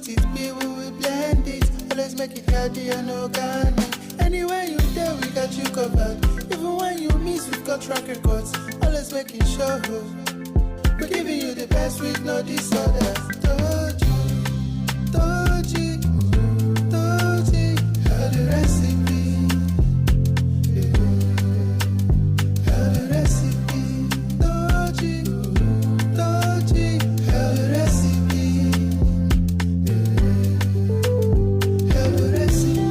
fruit it be, we will blend it. Always make it healthy and organic. Anywhere you there, we got you covered. Even when you miss, we've got track records. Always making sure we're giving you the best with no disorders. Doji, how the recipe. How the recipe. Doji, how the recipe. How the recipe.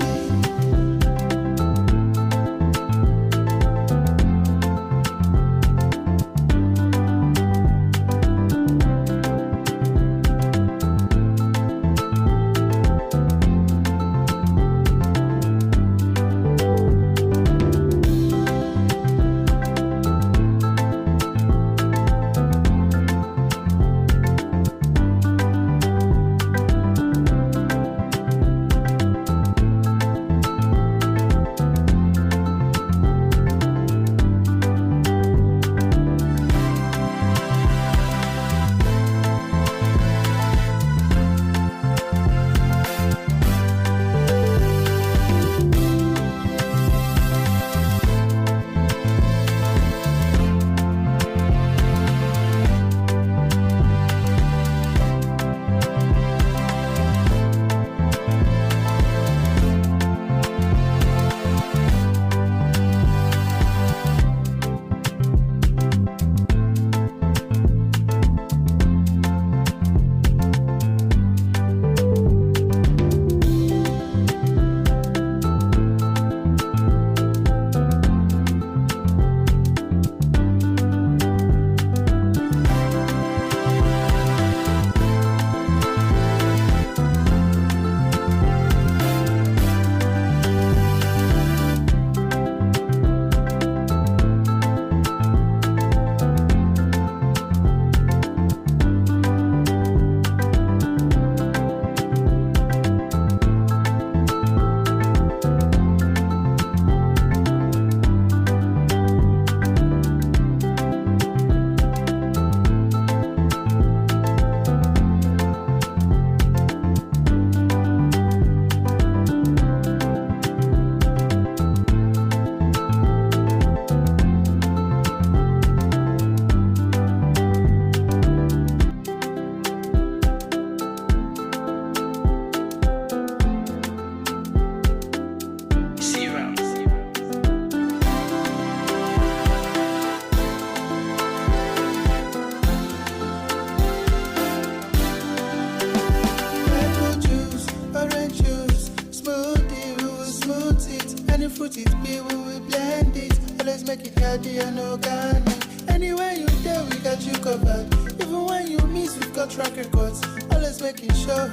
Fruit it be, we will blend it. Always make it healthy and organic. Anywhere you there, we got you covered. Even when you miss, we've got track records. Always making sure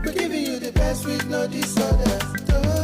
we're giving you the best with no disorders.